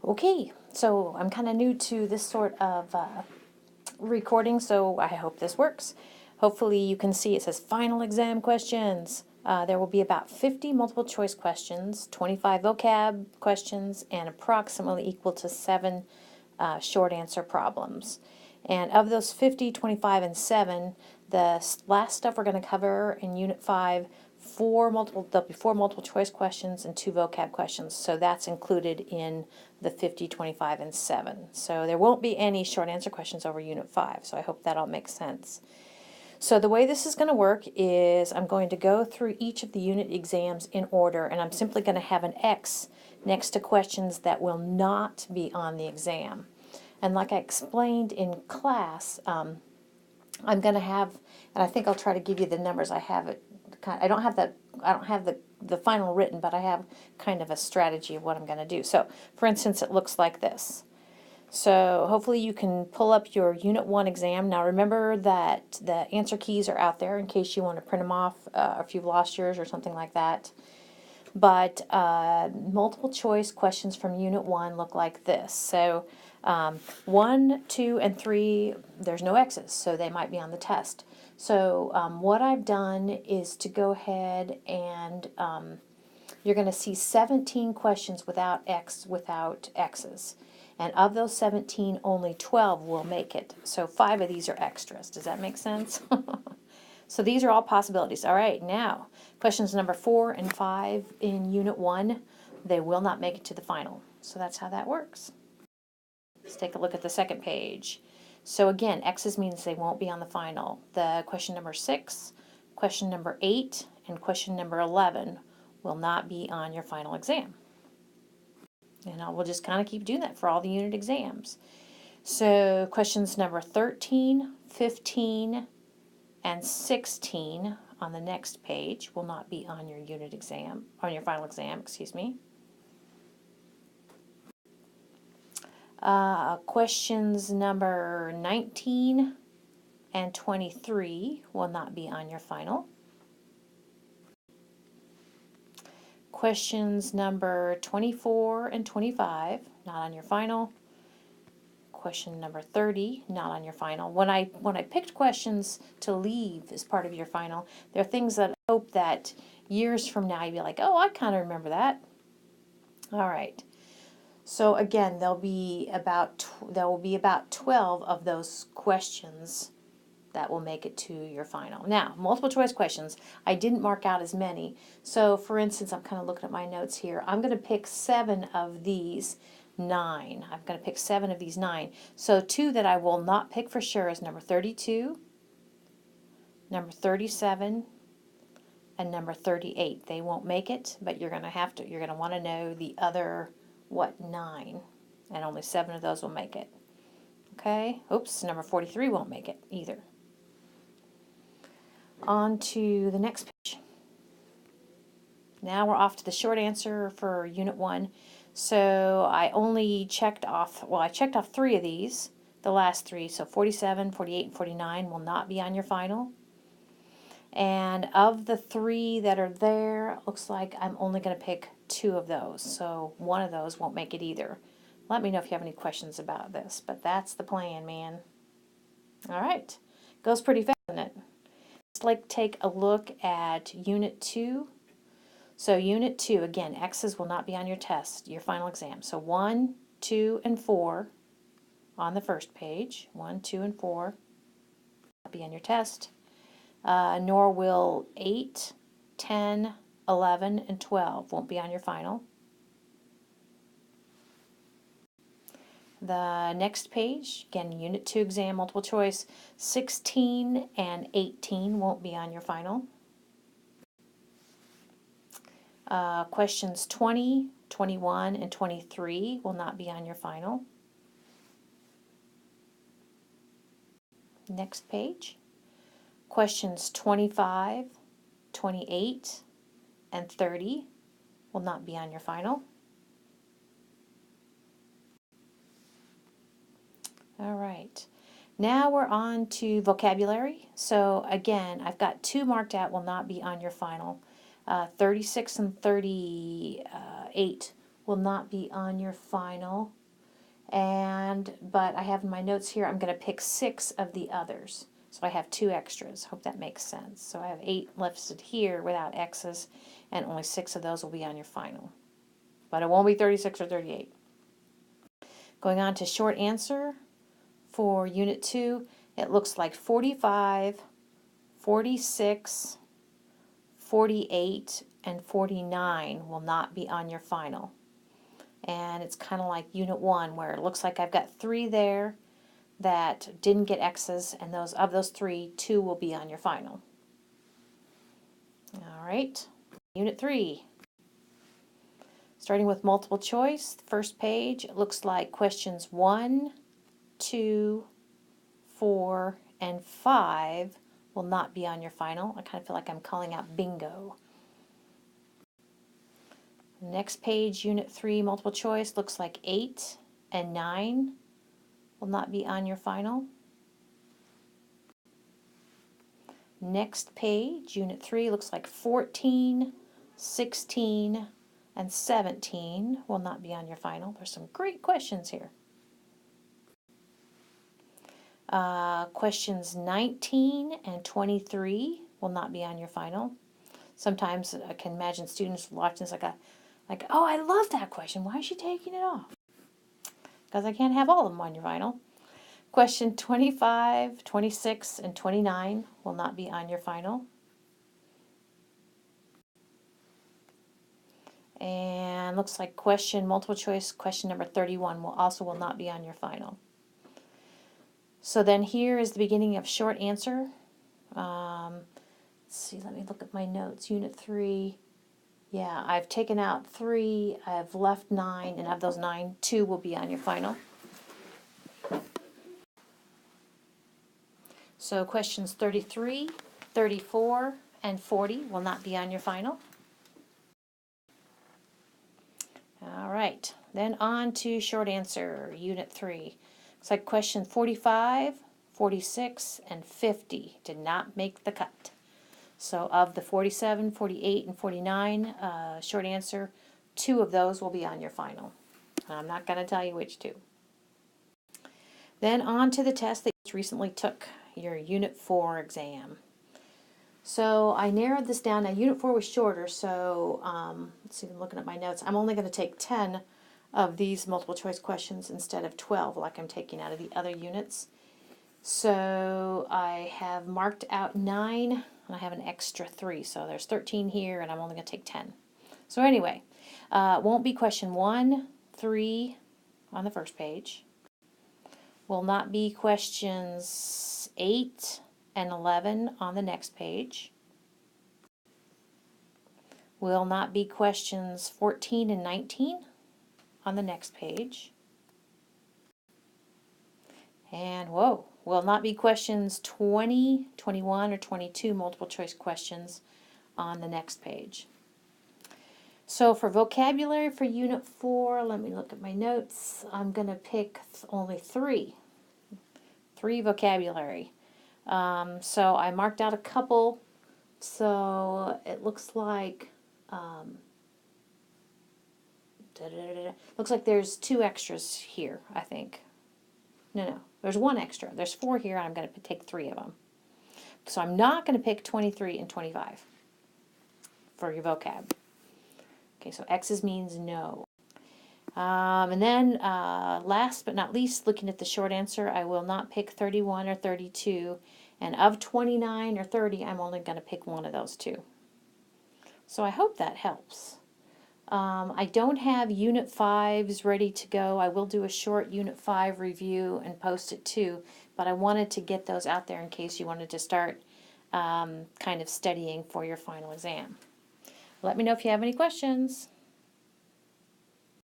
Okay, so I'm kind of new to this sort of recording, so I hope this works. Hopefully you can see it says final exam questions. There will be about 50 multiple choice questions, 25 vocab questions, and approximately equal to 7 short answer problems. And of those 50, 25, and 7, the last stuff we're going to cover in Unit 5, there'll be 4 multiple choice questions and 2 vocab questions. So that's included in the 50, 25, and 7. So there won't be any short answer questions over Unit 5. So I hope that all makes sense. So the way this is going to work is I'm going to go through each of the unit exams in order, and I'm simply going to have an X next to questions that will not be on the exam. And like I explained in class, I'm going to have, and I think I'll try to give you the numbers. I have it. I don't have the final written, but I have kind of a strategy of what I'm going to do. So, for instance, it looks like this. So hopefully you can pull up your Unit 1 exam. Now remember that the answer keys are out there in case you want to print them off if you've lost yours or something like that. But multiple choice questions from Unit 1 look like this. So 1, 2, and 3, there's no X's, so they might be on the test. So what I've done is to go ahead and you're going to see 17 questions without X's. And of those 17, only 12 will make it. So 5 of these are extras. Does that make sense? So these are all possibilities. All right, now, questions number 4 and 5 in Unit 1, they will not make it to the final. So that's how that works. Let's take a look at the second page. So again, X's means they won't be on the final. The question number 6, question number 8, and question number 11 will not be on your final exam. And we'll just kind of keep doing that for all the unit exams. So questions number 13, 15, and 16 on the next page will not be on your unit exam, on your final exam, excuse me. Questions number 19 and 23 will not be on your final. Questions number 24 and 25, not on your final. Question number 30, not on your final. When I picked questions to leave as part of your final, there are things that I hope that years from now you'd be like, oh, I kind of remember that. All right. So again, there will be about 12 of those questions that will make it to your final. Now, multiple choice questions, I didn't mark out as many. So for instance, I'm kind of looking at my notes here. I'm going to pick 7 of these 9. I'm going to pick 7 of these 9. So 2 that I will not pick for sure is number 32, number 37, and number 38. They won't make it, but you're going to want to know the other, 9? And only 7 of those will make it. Okay? Oops, number 43 won't make it either. On to the next page. Now we're off to the short answer for Unit 1. So I only checked off, I checked off 3 of these, the last 3. So 47, 48, and 49 will not be on your final. And of the 3 that are there, it looks like I'm only going to pick 2 of those. So 1 of those won't make it either. Let me know if you have any questions about this, but that's the plan, man. All right. Goes pretty fast, doesn't it? Let's take a look at Unit 2. So Unit 2, again, X's will not be on your test, your final exam. So 1, 2, and 4 on the first page. 1, 2, and 4 will not be on your test. Nor will 8, 10, 11, and 12 won't be on your final. The next page, again, Unit 2 exam, multiple choice, 16 and 18 won't be on your final. Questions 20, 21, and 23 will not be on your final. Next page, questions 25, 28, and 30 will not be on your final. All right, now we're on to vocabulary. So again, I've got 2 marked out will not be on your final. 36 and 38 will not be on your final. But I have in my notes here, I'm going to pick 6 of the others. So I have 2 extras. Hope that makes sense. So I have 8 listed here without X's, and only 6 of those will be on your final. But it won't be 36 or 38. Going on to short answer for Unit 2, it looks like 45, 46, 48, and 49 will not be on your final. And it's kind of like Unit 1, where it looks like I've got 3 there that didn't get X's, and of those 3, 2 will be on your final. All right, Unit 3. Starting with multiple choice, the first page, it looks like questions 1, 2, 4, and 5 will not be on your final. I kind of feel like I'm calling out bingo. Next page, Unit 3, multiple choice, looks like 8 and 9 will not be on your final. Next page, Unit 3, looks like 14, 16, and 17 will not be on your final. There's some great questions here. Questions 19 and 23 will not be on your final. Sometimes I can imagine students watching this like, oh, I love that question. Why is she taking it off? Because I can't have all of them on your final. Question 25, 26, and 29 will not be on your final. And looks like multiple choice question number 31 will not be on your final. So then here is the beginning of short answer. Let's see, let me look at my notes. Unit 3. Yeah, I've taken out 3, I've left 9, and of those 9, 2 will be on your final. So questions 33, 34, and 40 will not be on your final. All right, then on to short answer, Unit 3. Looks like question 45, 46, and 50 did not make the cut. So of the 47, 48, and 49 short answer, 2 of those will be on your final. I'm not going to tell you which 2. Then on to the test that you recently took, your Unit 4 exam. So I narrowed this down. Now Unit 4 was shorter, so let's see, I'm looking at my notes. I'm only going to take 10 of these multiple choice questions instead of 12 like I'm taking out of the other units. So I have marked out 9, and I have an extra 3. So there's 13 here, and I'm only going to take 10. So anyway, it won't be question 1, 3 on the first page. Will not be questions 8 and 11 on the next page. Will not be questions 14 and 19 on the next page. And will not be questions 20, 21, or 22 multiple choice questions on the next page. So for vocabulary for Unit 4, let me look at my notes. I'm going to pick only 3 vocabulary. So I marked out a couple. So it looks like looks like there's 2 extras here, I think. No, there's 1 extra. There's 4 here, and I'm going to take 3 of them. So I'm not going to pick 23 and 25 for your vocab. Okay, so X's means no. And then last but not least, looking at the short answer, I will not pick 31 or 32. And of 29 or 30, I'm only going to pick 1 of those 2. So I hope that helps. I don't have Unit 5s ready to go. I will do a short Unit 5 review and post it too, but I wanted to get those out there in case you wanted to start kind of studying for your final exam. Let me know if you have any questions.